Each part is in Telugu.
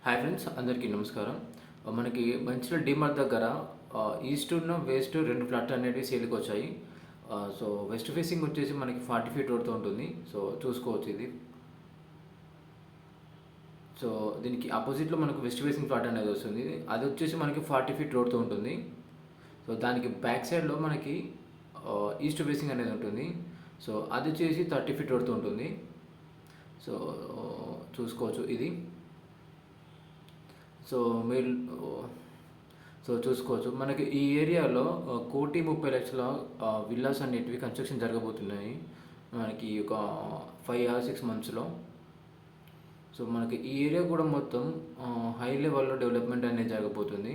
హాయ్ ఫ్రెండ్స్, అందరికీ నమస్కారం. మనకి మంచిర్యాల డీమార్ట్ దగ్గర వెస్ట్ 2 ఫ్లాట్లు అనేవి సేల్‌కి వచ్చాయి. సో, వెస్ట్ ఫేసింగ్ వచ్చేసి మనకి 40 ఫీట్ రోడ్‌తో ఉంటుంది. సో, చూసుకోవచ్చు ఇది. సో, దీనికి అపోజిట్‌లో మనకు వెస్ట్ ఫేసింగ్ ఫ్లాట్ అనేది వస్తుంది. అది వచ్చేసి మనకి 40 ఫీట్ రోడ్‌తో ఉంటుంది. సో, దానికి బ్యాక్ సైడ్‌లో మనకి ఈస్ట్ ఫేసింగ్ అనేది ఉంటుంది. సో, అది వచ్చేసి 30 ఫీట్ రోడ్‌తో ఉంటుంది. సో, చూసుకోవచ్చు ఇది. సో, మీరు చూసుకోవచ్చు. మనకి ఈ ఏరియాలో 1,30,00,000 విల్లాస్ అనేటివి కన్‌స్ట్రక్షన్ జరగబోతున్నాయి. మనకి ఒక 5 ఆర్ 6 మంత్స్‌లో. సో, మనకి ఈ ఏరియా కూడా మొత్తం హై లెవెల్‌లో డెవలప్‌మెంట్ అనేది జరగబోతుంది.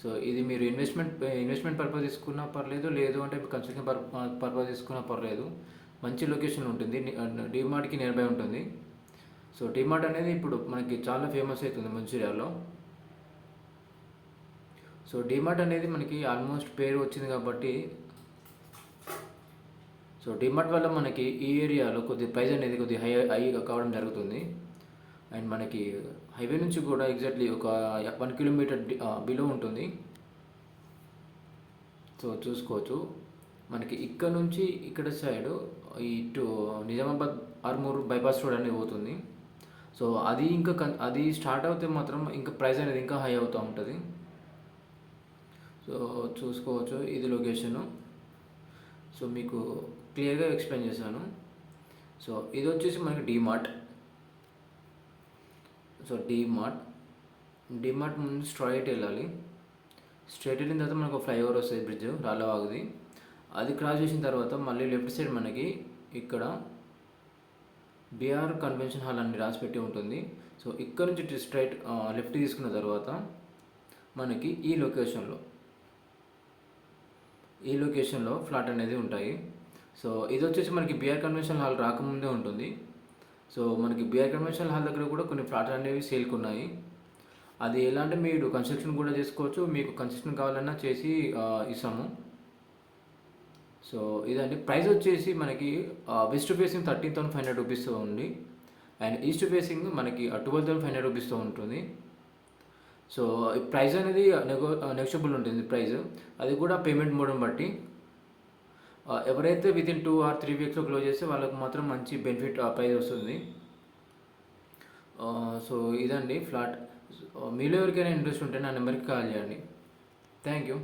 సో, ఇది మీరు ఇన్వెస్ట్‌మెంట్ పర్పస్ తీసుకున్నా పర్లేదు, లేదు అంటే కన్‌స్ట్రక్షన్ పర్పస్ తీసుకున్నా పర్లేదు. మంచి లొకేషన్ ఉంటుంది. డీమార్ట్‌కి నియర్ బై ఉంటుంది. సో, డీమార్ట్ అనేది ఇప్పుడు మనకి చాలా ఫేమస్ అవుతుంది మంచిర్యాలలో. సో, డీమార్ట్ అనేది మనకి ఆల్మోస్ట్ పేరు వచ్చింది కాబట్టి, సో డీమార్ట్ వల్ల మనకి ఈ ఏరియాలో కొద్దిగా ప్రైస్ అనేది కొద్దిగా హై కావడం జరుగుతుంది. అండ్ మనకి హైవే నుంచి కూడా ఎగ్జాక్ట్లీ ఒక 1 కిలోమీటర్ బిలో ఉంటుంది. సో, చూసుకోవచ్చు. మనకి ఇక్కడ నుంచి ఇక్కడ సైడు ఇటు నిజామాబాద్ ఆర్మూర్ బైపాస్ రోడ్ అనేది పోతుంది. సో, అది ఇంకా అది స్టార్ట్ అవుతే మాత్రం ఇంకా ప్రైస్ అనేది ఇంకా హై అవుతూ ఉంటుంది. సో, చూసుకోవచ్చు ఇది లొకేషను. సో, మీకు క్లియర్‌గా ఎక్స్‌ప్లెయిన్ చేశాను. సో, ఇది వచ్చేసి మనకి డీమార్ట్. సో, డీమార్ట్ ముందు స్ట్రెయిట్ వెళ్ళాలి. స్ట్రెయిట్ వెళ్ళిన తర్వాత మనకు ఫ్లైఓవర్ వస్తుంది, బ్రిడ్జ్ రాళ్ళవాగుది. అది క్రాస్ చేసిన తర్వాత మళ్ళీ లెఫ్ట్ సైడ్ మనకి ఇక్కడ బీఆర్ కన్వెన్షన్ హాల్ అని రాసిపెట్టి ఉంటుంది. సో, ఇక్కడ నుంచి స్ట్రైట్ లెఫ్ట్ తీసుకున్న తర్వాత మనకి ఈ లొకేషన్లో ఫ్లాట్ అనేది ఉంటాయి. సో, ఇది వచ్చేసి మనకి బీఆర్ కన్వెన్షన్ హాల్ రాకముందే ఉంటుంది. సో, మనకి బీఆర్ కన్వెన్షన్ హాల్ దగ్గర కూడా కొన్ని ఫ్లాట్లు అనేవి సేల్‌కి ఉన్నాయి. అది ఎలా అంటే మీరు కన్స్ట్రక్షన్ కూడా చేసుకోవచ్చు. మీకు కన్స్ట్రక్షన్ కావాలన్నా చేసి ఇస్తాము. సో, ఇదండి. ప్రైస్ వచ్చేసి మనకి వెస్ట్ ఫేసింగ్ 13,500 రూపీస్‌తో ఉంది. అండ్ ఈస్ట్ ఫేసింగ్ మనకి 12,500 రూపీస్‌తో ఉంటుంది. సో, ఈ ప్రైస్ అనేది నెగోషియబుల్ ఉంటుంది ప్రైస్. అది కూడా పేమెంట్ మోడ్‌ని బట్టి. ఎవరైతే వితిన్ 2 ఆర్ 3 వీక్స్‌లో క్లోజ్ చేస్తే వాళ్ళకి మాత్రం మంచి బెనిఫిట్ ప్రైస్ వస్తుంది. సో, ఇదండి ఫ్లాట్. మీలో ఎవరికైనా ఇంట్రెస్ట్ ఉంటే నా నెంబర్‌కి కాల్ చేయండి. Thank you.